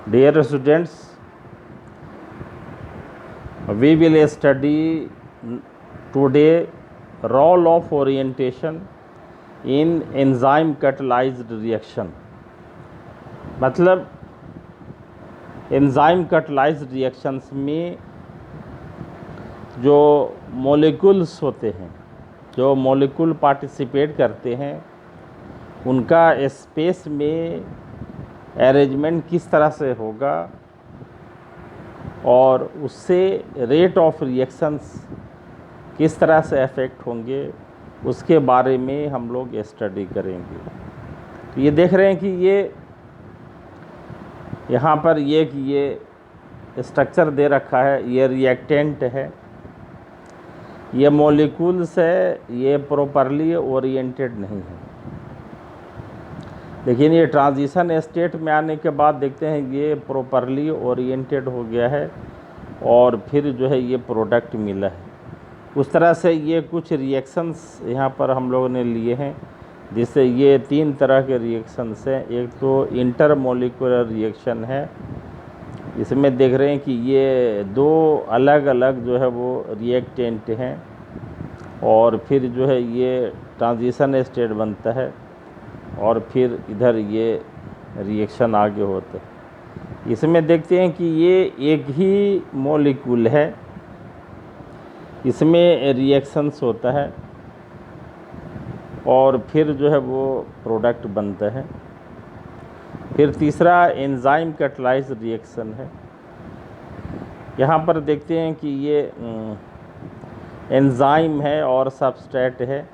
Dear students, we will study today role of orientation in enzyme catalyzed reaction. मतलब enzyme catalysed reactions में जो molecules होते हैं, जो मॉलिक्यूल पार्टिसिपेट करते हैं, उनका स्पेस में अरेंजमेंट किस तरह से होगा और उससे रेट ऑफ रिएक्शंस किस तरह से अफेक्ट होंगे, उसके बारे में हम लोग स्टडी करेंगे। तो ये देख रहे हैं कि ये यहाँ पर ये स्ट्रक्चर दे रखा है, ये रिएक्टेंट है, ये मॉलिक्यूल्स है, ये प्रॉपरली ओरिएंटेड नहीं है। लेकिन ये ट्रांजिशन स्टेट में आने के बाद देखते हैं ये प्रॉपरली ओरिएंटेड हो गया है और फिर जो है ये प्रोडक्ट मिला है। उस तरह से ये कुछ रिएक्शंस यहाँ पर हम लोगों ने लिए हैं, जिससे ये 3 तरह के रिएक्शंस हैं। एक तो इंटरमोलिकुलर रिएक्शन है, इसमें देख रहे हैं कि ये 2 अलग अलग जो है वो रिएक्टेंट हैं और फिर जो है ये ट्रांजिशन स्टेट बनता है और फिर इधर ये रिएक्शन आगे होता है। इसमें देखते हैं कि ये एक ही मॉलिक्यूल है, इसमें रिएक्शंस होता है और फिर जो है वो प्रोडक्ट बनता है। फिर तीसरा एंजाइम कैटलाइज्ड रिएक्शन है। यहाँ पर देखते हैं कि ये एंजाइम है और सबस्ट्रेट है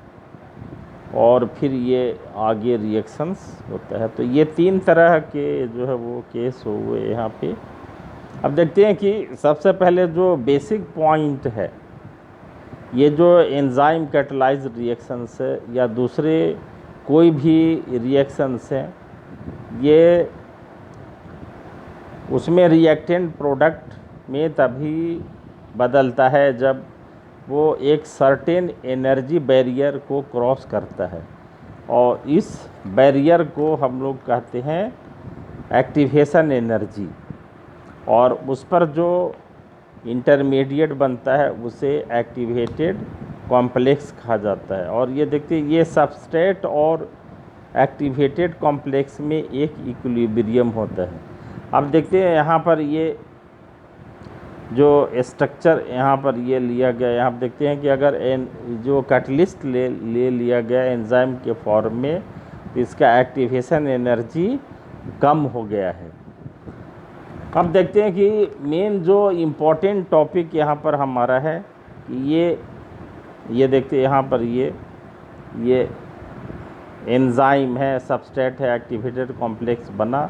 और फिर ये आगे रिएक्शंस होता है। तो ये 3 तरह के जो है वो केस हुए यहाँ पे। अब देखते हैं कि सबसे पहले जो बेसिक पॉइंट है, ये जो एंजाइम कैटलाइज्ड रिएक्शंस है या दूसरे कोई भी रिएक्शंस हैं, ये उसमें रिएक्टेंट प्रोडक्ट में तभी बदलता है जब वो एक सर्टेन एनर्जी बैरियर को क्रॉस करता है और इस बैरियर को हम लोग कहते हैं एक्टिवेशन एनर्जी, और उस पर जो इंटरमीडिएट बनता है उसे एक्टिवेटेड कॉम्प्लेक्स कहा जाता है। और ये देखते हैं ये सबस्ट्रेट और एक्टिवेटेड कॉम्प्लेक्स में एक इक्विलिब्रियम होता है। अब देखते हैं यहाँ पर ये जो स्ट्रक्चर यहाँ पर ये लिया गया, यहाँ पर देखते हैं कि अगर जो कैटलिस्ट ले लिया गया एंजाइम के फॉर्म में, तो इसका एक्टिवेशन एनर्जी कम हो गया है। अब देखते हैं कि मेन जो इम्पोर्टेंट टॉपिक यहाँ पर हमारा है कि ये देखते हैं यहाँ पर ये एंजाइम है, सबस्ट्रेट है, एक्टिवेटेड कॉम्प्लेक्स बना,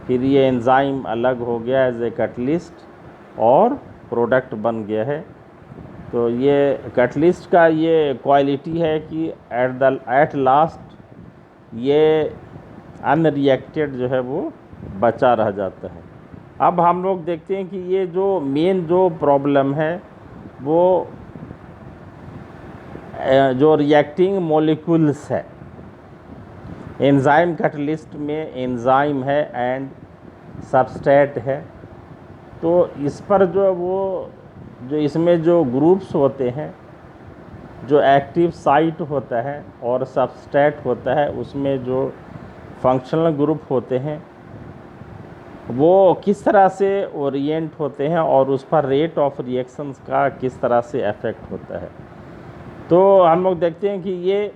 फिर ये एंजाइम अलग हो गया एज ए कैटलिस्ट और प्रोडक्ट बन गया है। तो ये कैटलिस्ट का ये क्वालिटी है कि एट लास्ट ये अनरिएक्टेड जो है वो बचा रह जाता है। अब हम लोग देखते हैं कि ये जो मेन जो प्रॉब्लम है वो जो रिएक्टिंग मॉलिक्यूल्स है, एंजाइम कैटलिस्ट में एंजाइम है एंड सबस्ट्रेट है, तो इस पर जो इसमें जो ग्रुप्स होते हैं, जो एक्टिव साइट होता है और सबस्ट्रेट होता है, उसमें जो फंक्शनल ग्रुप होते हैं वो किस तरह से ओरिएंट होते हैं और उस पर रेट ऑफ रिएक्शंस का किस तरह से इफेक्ट होता है। तो हम लोग देखते हैं कि ये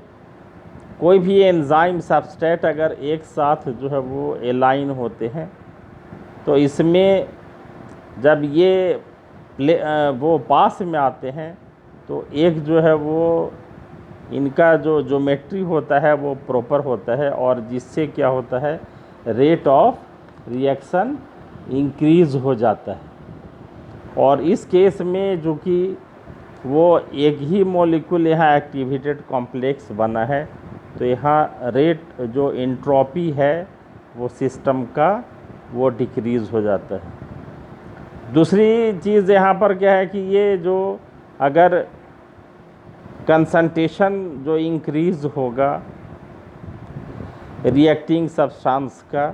कोई भी एंजाइम सबस्ट्रेट अगर एक साथ जो है वो एलाइन होते हैं, तो इसमें जब ये वो पास में आते हैं तो एक जो है वो इनका जो ज्योमेट्री होता है वो प्रॉपर होता है और जिससे क्या होता है, रेट ऑफ रिएक्शन इंक्रीज़ हो जाता है। और इस केस में जो कि वो एक ही मॉलिक्यूल यहाँ एक्टिवेटेड कॉम्प्लेक्स बना है, तो यहाँ रेट जो एंट्रोपी है वो सिस्टम का वो डिक्रीज़ हो जाता है। दूसरी चीज़ यहाँ पर क्या है कि ये जो अगर कंसंट्रेशन जो इंक्रीज़ होगा रिएक्टिंग सब्सटेंस का,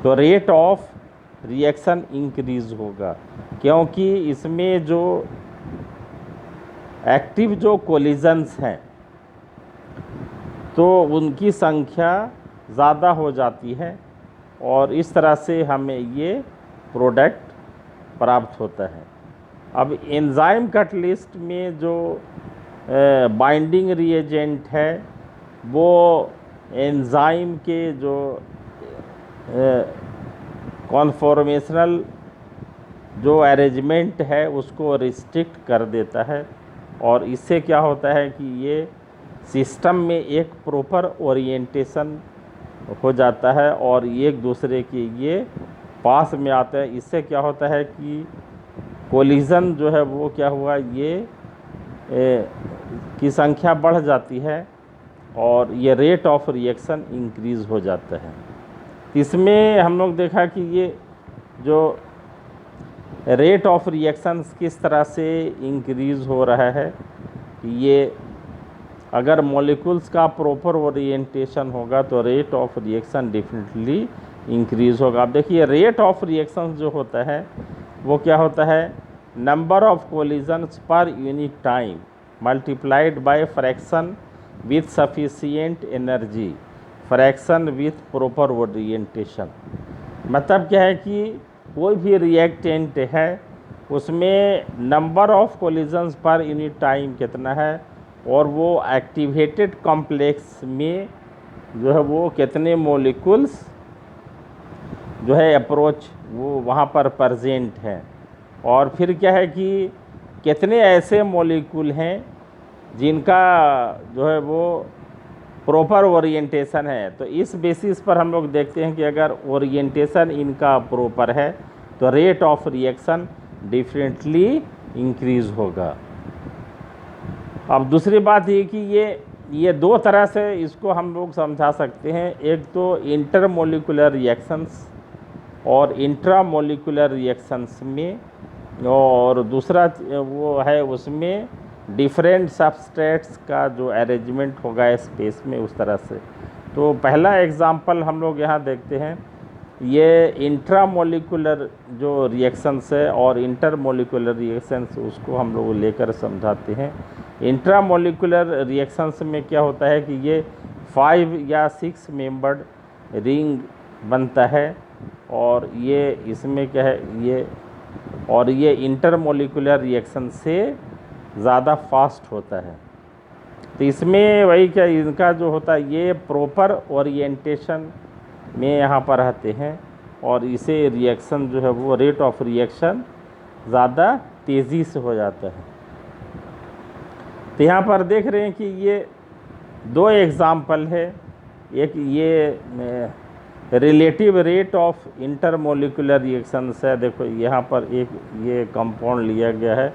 तो रेट ऑफ रिएक्शन इंक्रीज होगा, क्योंकि इसमें जो एक्टिव जो कोलिजन्स हैं तो उनकी संख्या ज़्यादा हो जाती है और इस तरह से हमें ये प्रोडक्ट प्राप्त होता है। अब एंजाइम कैटलिस्ट में जो बाइंडिंग रिएजेंट है वो एंजाइम के जो कॉन्फॉर्मेशनल जो अरेंजमेंट है उसको रिस्ट्रिक्ट कर देता है और इससे क्या होता है कि ये सिस्टम में एक प्रॉपर ओरिएंटेशन हो जाता है और एक दूसरे के ये पास में आते हैं। इससे क्या होता है कि कोलिजन जो है वो क्या हुआ, ये की संख्या बढ़ जाती है और ये रेट ऑफ रिएक्शन इंक्रीज़ हो जाता है। इसमें हम लोग देखा कि ये जो रेट ऑफ रिएक्शंस किस तरह से इंक्रीज़ हो रहा है, ये अगर मॉलिक्यूल्स का प्रॉपर ओरिएंटेशन होगा तो rate of reaction definitely increase होगा। अब देखिए रेट ऑफ रिएक्शन जो होता है वो क्या होता है, number of collisions per unit time multiplied by fraction with sufficient energy fraction with proper orientation. मतलब क्या है कि कोई भी रिएक्टेंट है उसमें number of collisions per unit time कितना है और वो एक्टिवेटेड कॉम्प्लेक्स में जो है वो कितने मॉलिक्यूल्स जो है अप्रोच वो वहाँ पर प्रेजेंट हैं और फिर क्या है कि कितने ऐसे मॉलिक्यूल हैं जिनका जो है वो प्रॉपर ओरिएंटेशन है। तो इस बेसिस पर हम लोग देखते हैं कि अगर ओरिएंटेशन इनका प्रॉपर है तो rate of reaction differently increase होगा। अब दूसरी बात ये कि ये दो तरह से इसको हम लोग समझा सकते हैं, एक तो इंटरमोलिकुलर रिएक्शंस और इंट्रामोलिकुलर रिएक्शंस में, और दूसरा वो है उसमें डिफरेंट सबस्ट्रेट्स का जो अरेंजमेंट होगा स्पेस में उस तरह से। तो पहला एग्जांपल हम लोग यहाँ देखते हैं, ये इंट्रामोलिकुलर जो रिएक्शंस है और इंटरमोलिकुलर रिएक्शंस उसको हम लोग लेकर समझाते हैं। इंट्रामोलिकुलर रिएक्शंस में क्या होता है कि ये 5 या 6 मेंबर्ड रिंग बनता है और ये इसमें क्या है ये इंटरमोलिकुलर रिएक्शन से ज़्यादा फास्ट होता है। तो इसमें वही क्या इनका जो होता है ये प्रॉपर ओरिएंटेशन में यहाँ पर रहते हैं और इसे रिएक्शन जो है वो रेट ऑफ रिएक्शन ज़्यादा तेज़ी से हो जाता है। तो यहाँ पर देख रहे हैं कि ये दो एग्ज़ाम्पल है, एक ये relative rate of intermolecular reactions है। देखो यहाँ पर एक ये कंपाउंड लिया गया है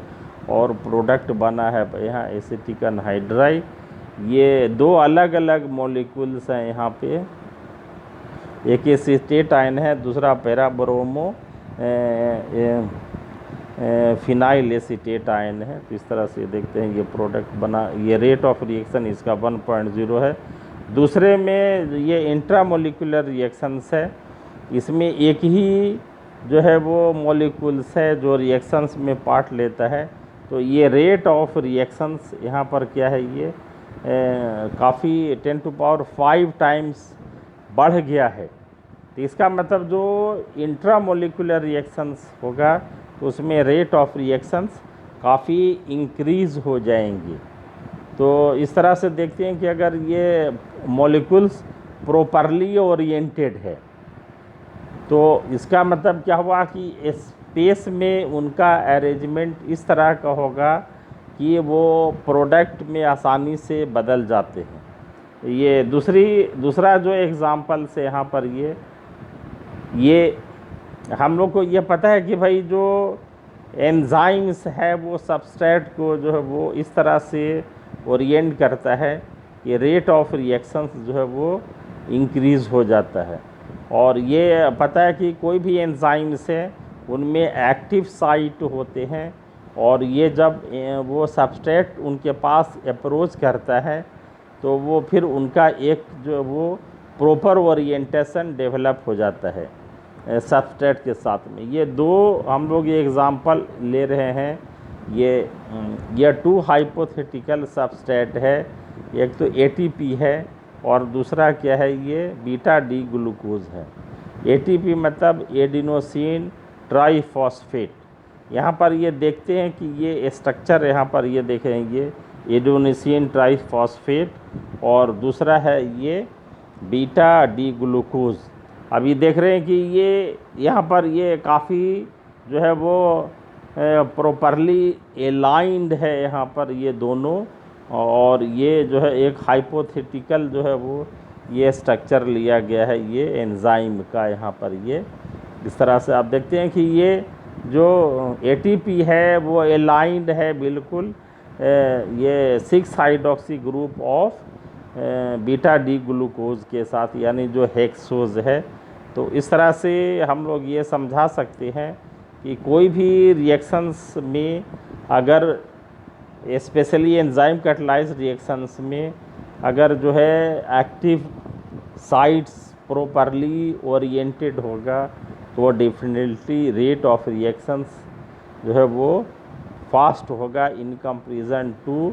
और प्रोडक्ट बना है यहाँ एसिटिक एनहाइड्राइड। ये दो अलग अलग मॉलिक्यूल्स हैं यहाँ पे, एक एसीटेट आयन है, दूसरा पैराब्रोमो फिनाइल एसीटेट आयन है। तो इस तरह से देखते हैं ये प्रोडक्ट बना, ये रेट ऑफ रिएक्शन इसका 1.0 है। दूसरे में ये इंट्रामोलिकुलर रिएक्शंस है, इसमें एक ही जो है वो मॉलिक्यूल्स है जो रिएक्शंस में पार्ट लेता है। तो ये रेट ऑफ रिएक्शंस यहाँ पर क्या है, ये काफ़ी 10⁵ टाइम्स बढ़ गया है। तो इसका मतलब जो इंट्रामोलिकुलर रिएक्शंस होगा तो उसमें रेट ऑफ रिएक्शंस काफ़ी इंक्रीज़ हो जाएंगे। तो इस तरह से देखते हैं कि अगर ये मॉलिक्यूल्स प्रॉपरली ओरिएंटेड है तो इसका मतलब क्या हुआ कि स्पेस में उनका अरेंजमेंट इस तरह का होगा कि वो प्रोडक्ट में आसानी से बदल जाते हैं। ये दूसरा जो एग्ज़ाम्पल से यहाँ पर ये हम लोग को ये पता है कि भाई जो एंजाइम्स है वो सबस्ट्रेट को जो है वो इस तरह से ओरिएंट करता है कि रेट ऑफ रिएक्शंस जो है वो इंक्रीज़ हो जाता है। और ये पता है कि कोई भी एंजाइम्स है उनमें एक्टिव साइट होते हैं और ये जब वो सबस्ट्रेट उनके पास अप्रोच करता है तो वो फिर उनका एक जो वो प्रॉपर ओरिएंटेशन डेवलप हो जाता है। सबस्ट्रेट के साथ में। ये दो हम लोग ये एग्ज़ाम्पल ले रहे हैं। ये 2 हाइपोथेटिकल सबस्ट्रेट है। एक तो एटीपी है और दूसरा क्या है, ये बीटा डी ग्लूकोज है। एटीपी मतलब एडिनोसिन ट्राइफॉस्फेट। यहाँ पर ये देखते हैं कि ये स्ट्रक्चर यहाँ पर ये देखें, ये एडिनोसिन ट्राइफॉस्फेट और दूसरा है ये बीटा डी ग्लूकोज। अभी देख रहे हैं कि ये यहाँ पर ये काफ़ी जो है वो प्रॉपरली एलाइंड है यहाँ पर ये दोनों, और ये जो है एक हाइपोथेटिकल जो है वो ये स्ट्रक्चर लिया गया है ये एंजाइम का। यहाँ पर ये इस तरह से आप देखते हैं कि ये जो एटीपी है वो एलाइंड है बिल्कुल ये 6 hydroxy group of beta D glucose के साथ, यानी जो हेक्सोज है। तो इस तरह से हम लोग ये समझा सकते हैं कि कोई भी रिएक्शंस में अगर स्पेशली एंजाइम कैटलाइज रिएक्शंस में अगर जो है एक्टिव साइट्स प्रॉपरली ओरिएंटेड होगा तो वो डेफिनेटली रेट ऑफ रिएक्शंस जो है वो फास्ट होगा इन कंपैरिजन टू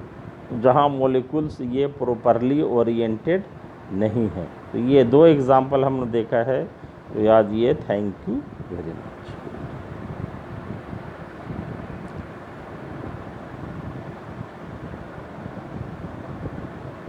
जहाँ मॉलिक्यूल्स ये प्रॉपरली ओरिएंटेड नहीं है। तो ये 2 एग्जांपल हमने देखा है। तो याद ये, थैंक यू वेरी मच।